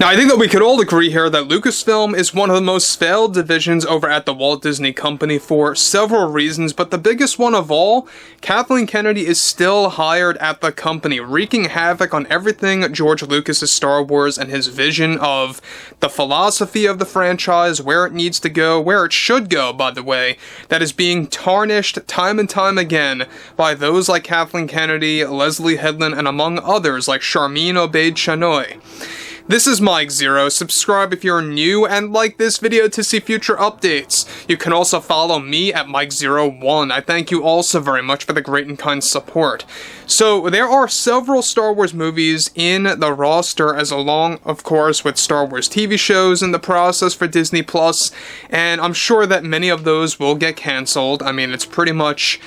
Now, I think that we could all agree here that Lucasfilm is one of the most failed divisions over at the Walt Disney Company for several reasons, but the biggest one of all, Kathleen Kennedy is still hired at the company, wreaking havoc on everything George Lucas's Star Wars and his vision of the philosophy of the franchise, where it needs to go, where it should go, by the way, that is being tarnished time and time again by those like Kathleen Kennedy, Leslye Headland, and among others like Charmin Obaid-Chinoy. This is Mike Zero. Subscribe if you're new and like this video to see future updates. You can also follow me at Mike01. I thank you all so very much for the great and kind support. So there are several Star Wars movies in the roster, as along, of course, with Star Wars TV shows in the process for Disney Plus, and I'm sure that many of those will get canceled. I mean, it's pretty much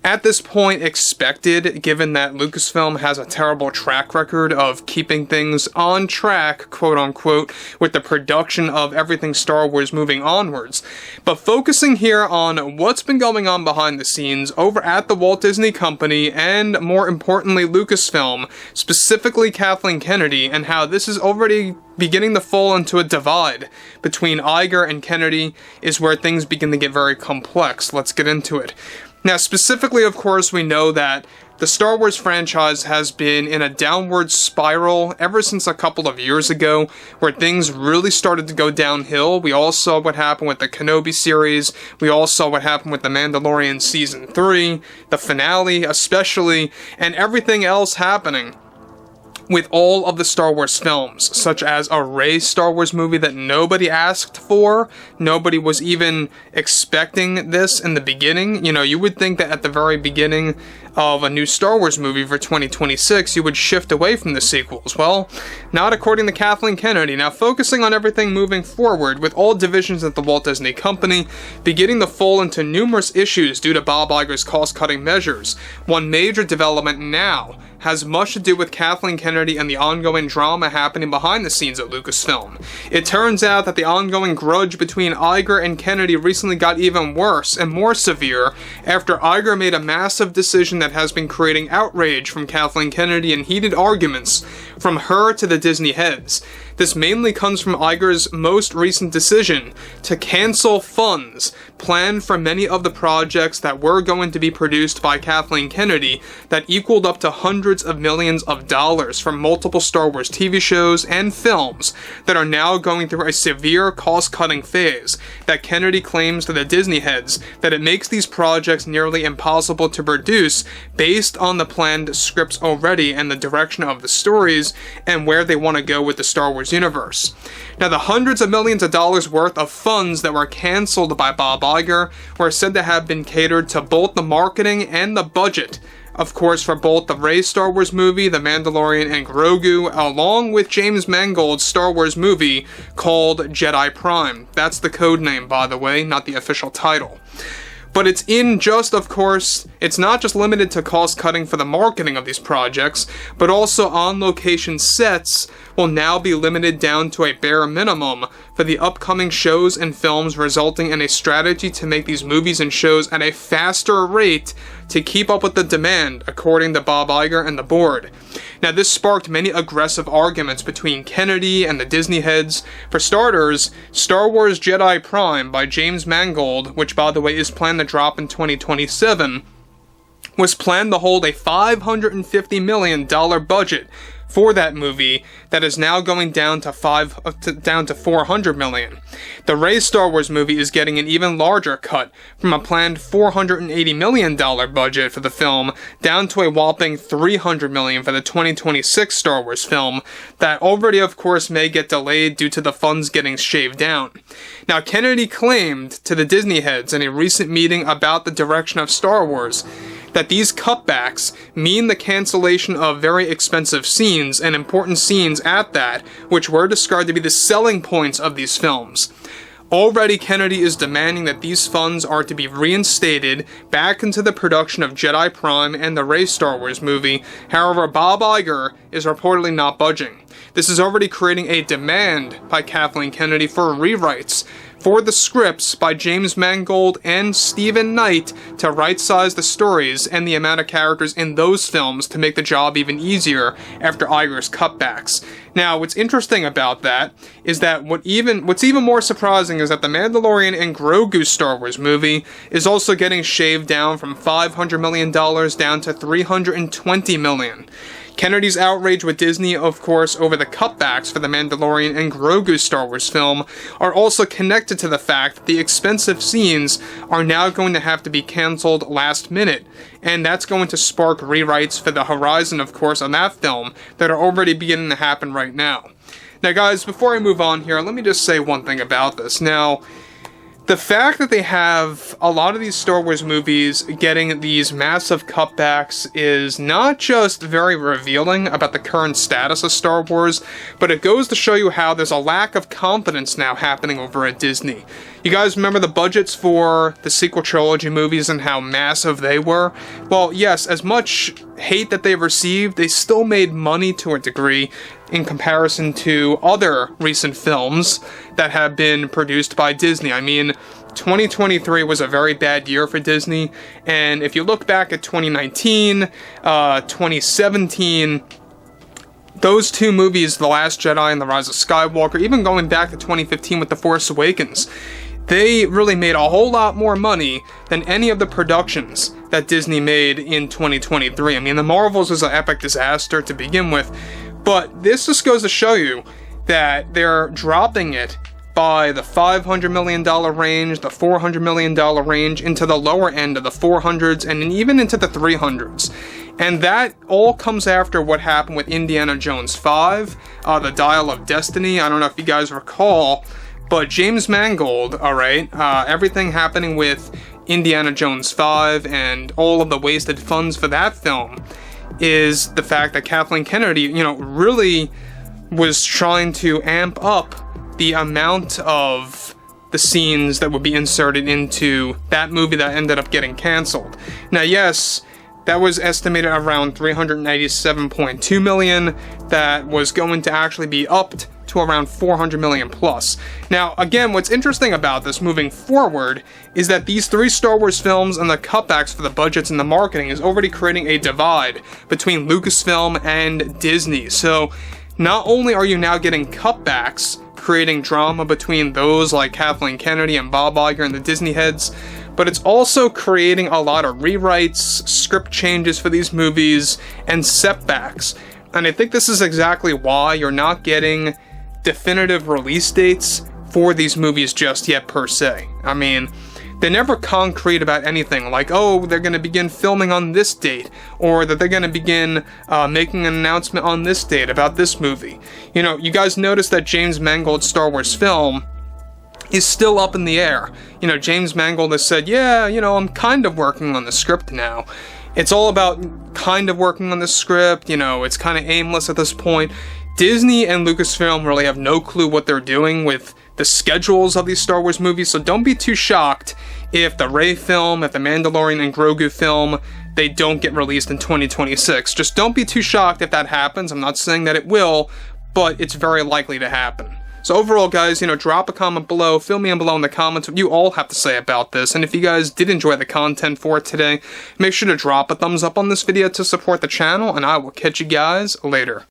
at this point expected, given that Lucasfilm has a terrible track record of keeping things on track, quote-unquote, with the production of everything Star Wars moving onwards. But focusing here on what's been going on behind the scenes over at the Walt Disney Company, and more importantly Lucasfilm, specifically Kathleen Kennedy, and how this is already beginning to fall into a divide between Iger and Kennedy, is where things begin to get very complex. Let's get into it. Now, specifically, of course, we know that the Star Wars franchise has been in a downward spiral ever since a couple of years ago, where things really started to go downhill. We all saw what happened with the Kenobi series, we all saw what happened with the Mandalorian Season 3, the finale especially, and everything else happening with all of the Star Wars films, such as a Rey Star Wars movie that nobody asked for. Nobody was even expecting this in the beginning. You know, you would think that at the very beginning of a new Star Wars movie for 2026, you would shift away from the sequels. Well, not according to Kathleen Kennedy. Now, focusing on everything moving forward, with all divisions at the Walt Disney Company beginning to fall into numerous issues due to Bob Iger's cost-cutting measures. One major development now has much to do with Kathleen Kennedy and the ongoing drama happening behind the scenes at Lucasfilm. It turns out that the ongoing grudge between Iger and Kennedy recently got even worse and more severe after Iger made a massive decision that has been creating outrage from Kathleen Kennedy and heated arguments from her to the Disney heads. This mainly comes from Iger's most recent decision to cancel funds planned for many of the projects that were going to be produced by Kathleen Kennedy that equaled up to hundreds of millions of dollars from multiple Star Wars TV shows and films that are now going through a severe cost-cutting phase that Kennedy claims to the Disney heads that it makes these projects nearly impossible to produce based on the planned scripts already and the direction of the stories and where they want to go with the Star Wars universe. Now, the hundreds of millions of dollars worth of funds that were cancelled by Bob Iger were said to have been catered to both the marketing and the budget, of course, for both the Rey Star Wars movie, The Mandalorian, and Grogu, along with James Mangold's Star Wars movie called Jedi Prime. That's the code name, by the way, not the official title. But it's it's not just limited to cost cutting for the marketing of these projects, but also on-location sets will now be limited down to a bare minimum for the upcoming shows and films, resulting in a strategy to make these movies and shows at a faster rate to keep up with the demand, according to Bob Iger and the board. Now, this sparked many aggressive arguments between Kennedy and the Disney heads. For starters, Star Wars Jedi Prime by James Mangold, which by the way is planned to drop in 2027, was planned to hold a $550 million budget for that movie that is now going down to $400 million. The Rey Star Wars movie is getting an even larger cut, from a planned $480 million budget for the film down to a whopping $300 million for the 2026 Star Wars film that already, of course, may get delayed due to the funds getting shaved down. Now, Kennedy claimed to the Disney heads in a recent meeting about the direction of Star Wars that these cutbacks mean the cancellation of very expensive scenes, and important scenes at that, which were described to be the selling points of these films. Already, Kennedy is demanding that these funds are to be reinstated back into the production of Jedi Prime and the Rey Star Wars movie. However, Bob Iger is reportedly not budging. This is already creating a demand by Kathleen Kennedy for rewrites for the scripts by James Mangold and Stephen Knight to right-size the stories and the amount of characters in those films to make the job even easier after Iger's cutbacks. Now, what's interesting about that is that what's even more surprising is that the Mandalorian and Grogu Star Wars movie is also getting shaved down from $500 million down to $320 million. Kennedy's outrage with Disney, of course, over the cutbacks for the Mandalorian and Grogu Star Wars film are also connected to the fact that the expensive scenes are now going to have to be cancelled last minute, and that's going to spark rewrites for the horizon, of course, on that film that are already beginning to happen right now. Now, guys, before I move on here, let me just say one thing about this. Now, the fact that they have a lot of these Star Wars movies getting these massive cutbacks is not just very revealing about the current status of Star Wars, but it goes to show you how there's a lack of confidence now happening over at Disney. You guys remember the budgets for the sequel trilogy movies and how massive they were? Well, yes, as much hate that they've received, they still made money to a degree in comparison to other recent films that have been produced by Disney. I mean, 2023 was a very bad year for Disney, and if you look back at 2019, 2017, those two movies, The Last Jedi and The Rise of Skywalker, even going back to 2015 with The Force Awakens, they really made a whole lot more money than any of the productions that Disney made in 2023. I mean, The Marvels was an epic disaster to begin with, but this just goes to show you that they're dropping it by the $500 million range, the $400 million range, into the lower end of the 400s, and even into the 300s. And that all comes after what happened with Indiana Jones 5, The Dial of Destiny. I don't know if you guys recall, but James Mangold, alright, everything happening with Indiana Jones 5 and all of the wasted funds for that film is the fact that Kathleen Kennedy, really was trying to amp up the amount of the scenes that would be inserted into that movie that ended up getting canceled. Now, yes, that was estimated around $387.2 million. That was going to actually be upped to around $400 million plus. Now, again, what's interesting about this moving forward is that these three Star Wars films and the cutbacks for the budgets and the marketing is already creating a divide between Lucasfilm and Disney. So, not only are you now getting cutbacks, creating drama between those like Kathleen Kennedy and Bob Iger and the Disney heads, but it's also creating a lot of rewrites, script changes for these movies, and setbacks. And I think this is exactly why you're not getting definitive release dates for these movies just yet, per se. I mean, they're never concrete about anything, like, oh, they're going to begin filming on this date, or that they're going to begin making an announcement on this date about this movie. You guys notice that James Mangold's Star Wars film is still up in the air. James Mangold has said, yeah, I'm kind of working on the script now. It's all about kind of working on the script, it's kind of aimless at this point. Disney and Lucasfilm really have no clue what they're doing with the schedules of these Star Wars movies, so don't be too shocked if the Rey film, if the Mandalorian and Grogu film, they don't get released in 2026. Just don't be too shocked if that happens. I'm not saying that it will, but it's very likely to happen. So overall, guys, drop a comment below, fill me in below in the comments what you all have to say about this, and if you guys did enjoy the content for today, make sure to drop a thumbs up on this video to support the channel, and I will catch you guys later.